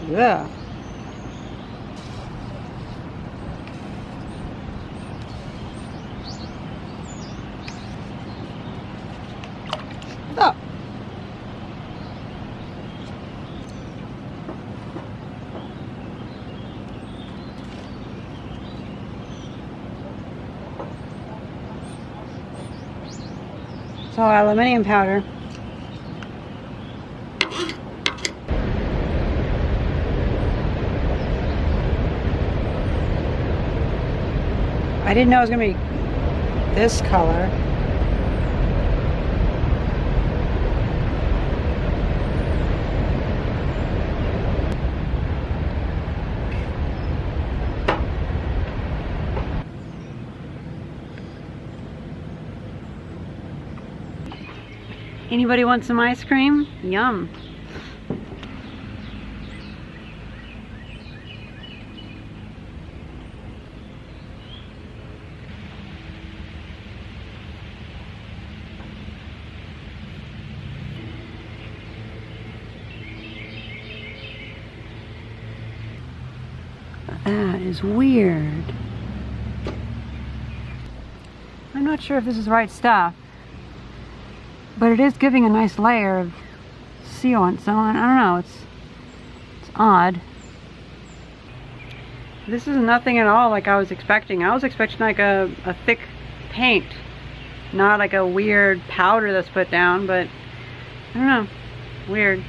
Yeah. Oh. It's all aluminium powder. I didn't know it was going to be this color. Anybody want some ice cream? Yum. That is weird. I'm not sure if this is the right stuff, but it is giving a nice layer of sealant, so I don't know, it's odd. This is nothing at all like I was expecting. I was expecting like a thick paint, not like a weird powder that's put down, but I don't know, weird.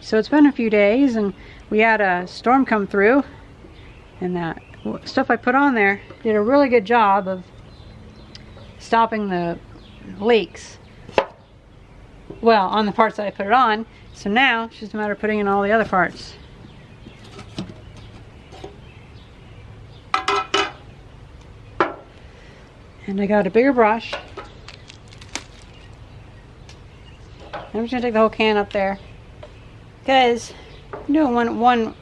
So it's been a few days and we had a storm come through, and that stuff I put on there did a really good job of stopping the leaks. Well, on the parts that I put it on. So now it's just a matter of putting in all the other parts. And I got a bigger brush. I'm just gonna take the whole can up there, because I'm doing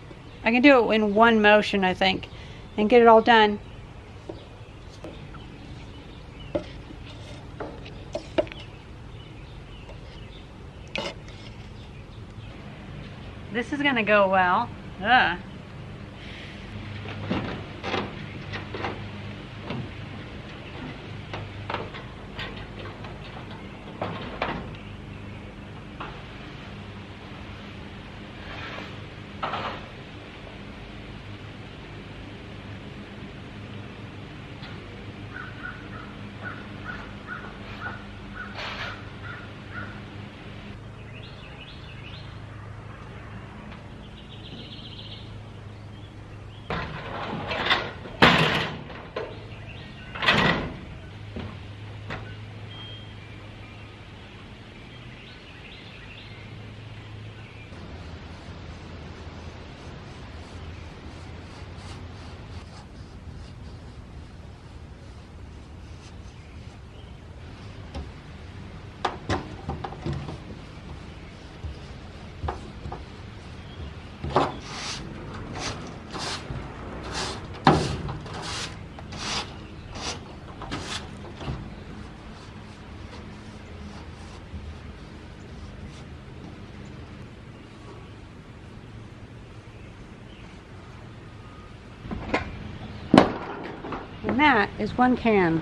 I can do it in one motion, I think, and get it all done. This is gonna go well. Ugh. And that is one can.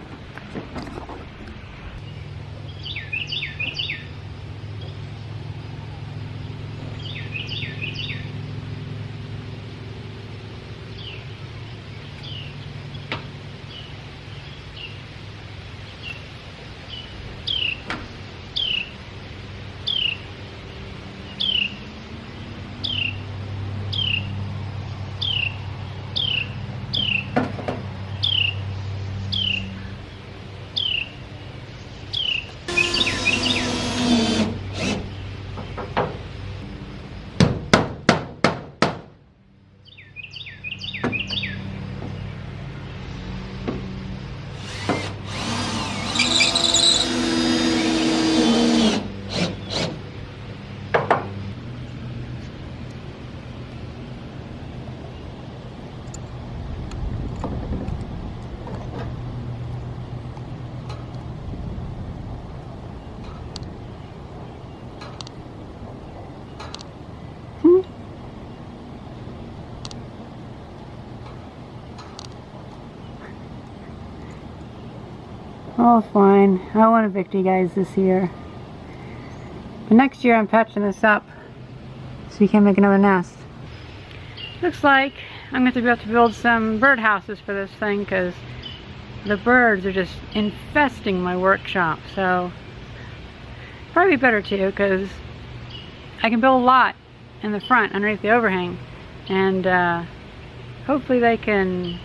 Oh, fine. I won't evict you guys this year. But next year I'm patching this up so you can make another nest. Looks like I'm going to be able to build some bird houses for this thing because the birds are just infesting my workshop. So probably better too, because I can build a lot in the front underneath the overhang, and hopefully they can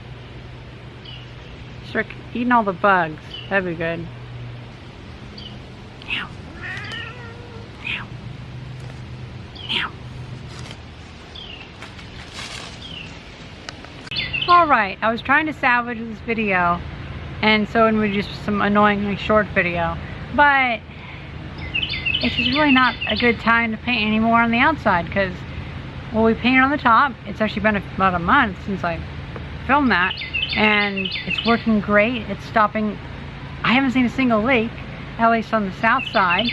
start eating all the bugs. That'd be good. Meow. Meow. Meow. Alright, I was trying to salvage this video, and so it would just some annoyingly short video, but it's just really not a good time to paint anymore on the outside, because well, we painted on the top. It's actually been about a month since I filmed that, and it's working great. It's stopping. I haven't seen a single leak, at least on the south side.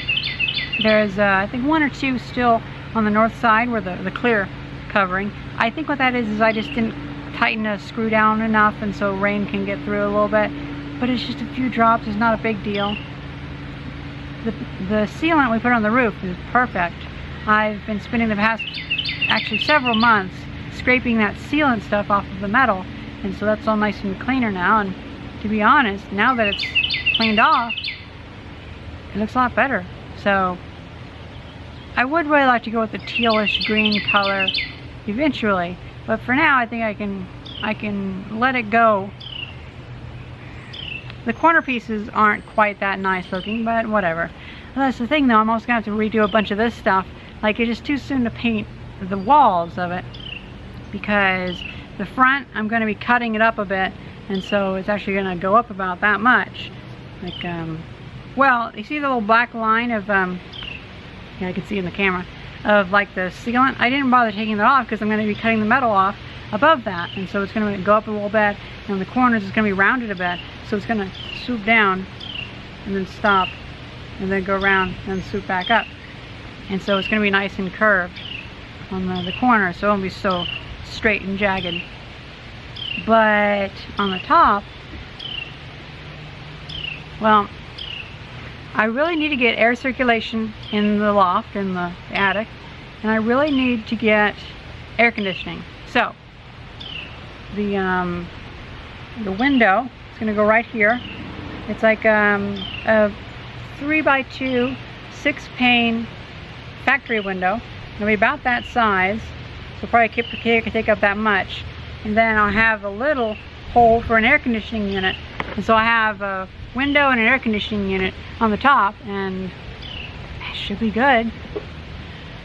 There's I think one or two still on the north side where the clear covering. I think what that is I just didn't tighten a screw down enough, and so rain can get through a little bit, but it's just a few drops. It's not a big deal. The sealant we put on the roof is perfect. I've been spending the past actually several months scraping that sealant stuff off of the metal, and so that's all nice and cleaner now. And to be honest, now that it's cleaned off, it looks a lot better. So I would really like to go with the tealish green color eventually, but for now I think I can let it go. The corner pieces aren't quite that nice looking, but whatever. Well, that's the thing though, I'm also gonna have to redo a bunch of this stuff. Like, it's just too soon to paint the walls of it, because the front I'm going to be cutting it up a bit, and so it's actually going to go up about that much. Like, well, you see the little black line of yeah, I can see in the camera, of like the sealant. I didn't bother taking that off because I'm going to be cutting the metal off above that, and so it's going to go up a little bit, and the corners is going to be rounded a bit, so it's going to swoop down and then stop and then go around and swoop back up, and so it's going to be nice and curved on the corner, so it won't be so straight and jagged. But on the top, well, I really need to get air circulation in the loft, in the attic, and I really need to get air conditioning. So the window is going to go right here. It's like a 3x2 6-pane factory window. It'll be about that size, so probably could take up that much. And then I'll have a little hole for an air conditioning unit, and so I have a window and an air conditioning unit on the top, and it should be good.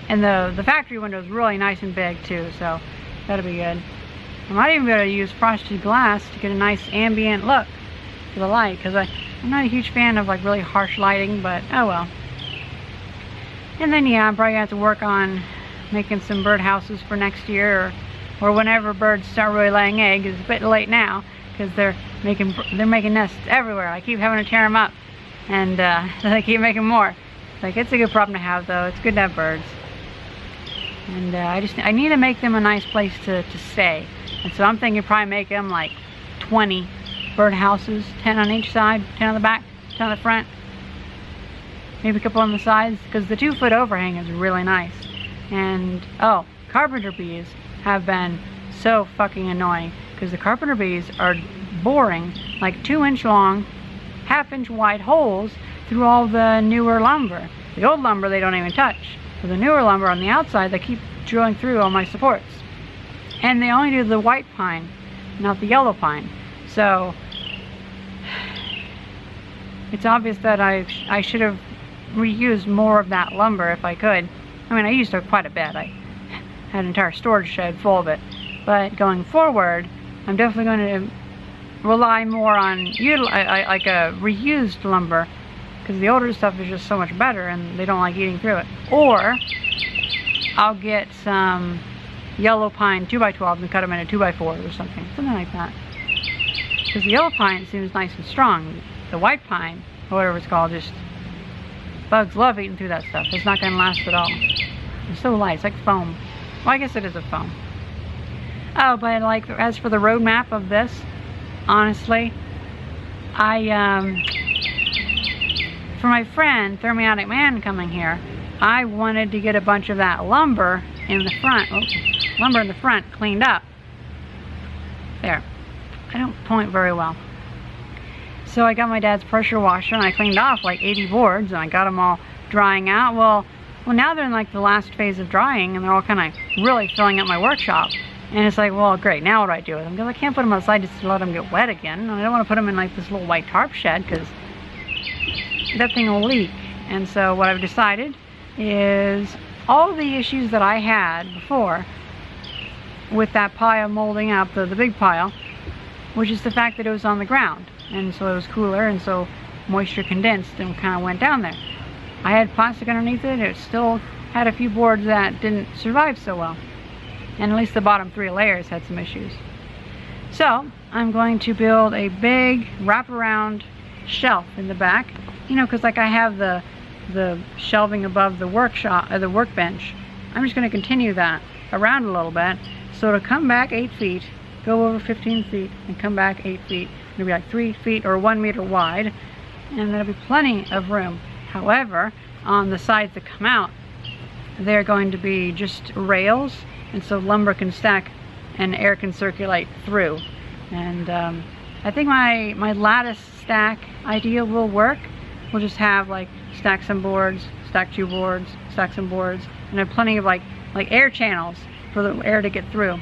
And the factory window is really nice and big too, so that'll be good. I might even be able to use frosted glass to get a nice ambient look for the light, because I'm not a huge fan of like really harsh lighting, but oh well. And then yeah, I'm probably gonna have to work on making some bird houses for next year, or whenever birds start really laying eggs. It's a bit late now because they're making nests everywhere. I keep having to tear them up, and they keep making more. Like, it's a good problem to have though. It's good to have birds, and I need to make them a nice place to stay. And so I'm thinking probably make them like 20 bird houses, 10 on each side, 10 on the back, 10 on the front. Maybe a couple on the sides, because the 2-foot overhang is really nice. And oh, carpenter bees have been so fucking annoying, because the carpenter bees are boring like 2-inch long, 1/2-inch wide holes through all the newer lumber. The old lumber they don't even touch. For the newer lumber on the outside, they keep drilling through all my supports. And they only do the white pine, not the yellow pine. So it's obvious that I should have reused more of that lumber if I could. I mean, I used it quite a bit. I had an entire storage shed full of it. But going forward, I'm definitely going to rely more on like a reused lumber, because the older stuff is just so much better and they don't like eating through it. Or I'll get some yellow pine 2x12s and cut them into 2x4s or something like that. Because the yellow pine seems nice and strong. The white pine, or whatever it's called, just bugs love eating through that stuff. It's not going to last at all. It's so light. It's like foam. Well, I guess it is a foam. Oh, but like, as for the roadmap of this, honestly, I for my friend, Thermiotic Man, coming here, I wanted to get a bunch of that lumber in the front, cleaned up. There. I don't point very well. So I got my dad's pressure washer and I cleaned off like 80 boards and I got them all drying out. Well, now they're in like the last phase of drying and they're all kind of really filling up my workshop. And it's like, well, great, now what do I do with them? Because I can't put them outside just to let them get wet again. And I don't want to put them in like this little white tarp shed because that thing will leak. And so what I've decided is all the issues that I had before with that pile molding up, the big pile, which is the fact that it was on the ground. And so it was cooler and so moisture condensed and kind of went down there. I had plastic underneath it. It still had a few boards that didn't survive so well. And at least the bottom 3 layers had some issues. So I'm going to build a big wraparound shelf in the back. You know, because like I have the shelving above the the workbench. I'm just going to continue that around a little bit. So it'll come back 8 feet, go over 15 feet, and come back 8 feet. It'll be like 3 feet or 1 meter wide. And there'll be plenty of room. However, on the sides that come out, they're going to be just rails, and so lumber can stack and air can circulate through. And I think my lattice stack idea will work. We'll just have like stack some boards, stack 2 boards, stack some boards, and have plenty of like air channels for the air to get through.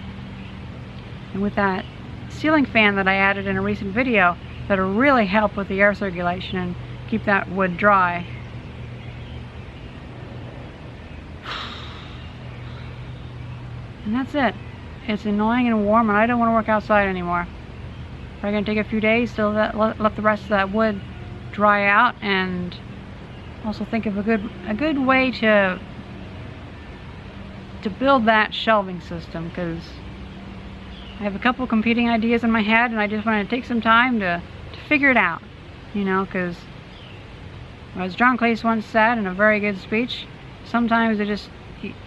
And with that ceiling fan that I added in a recent video, that'll really help with the air circulation and keep that wood dry. And that's it. It's annoying and warm and I don't want to work outside anymore. Probably going to take a few days to let the rest of that wood dry out, and also think of a good way to build that shelving system, because I have a couple competing ideas in my head and I just want to take some time to figure it out, you know, because as John Cleese once said in a very good speech, sometimes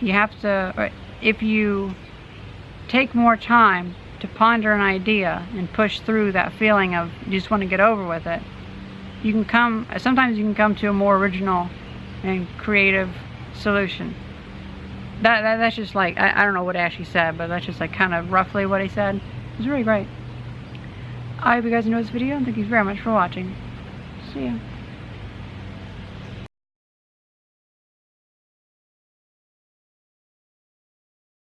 you have to, or if you take more time to ponder an idea and push through that feeling of you just want to get over with it, sometimes you can come to a more original and creative solution. That's just like, I don't know what Ashley said, but that's just like kind of roughly what he said. It was really great. I hope you guys enjoyed this video and thank you very much for watching. See ya.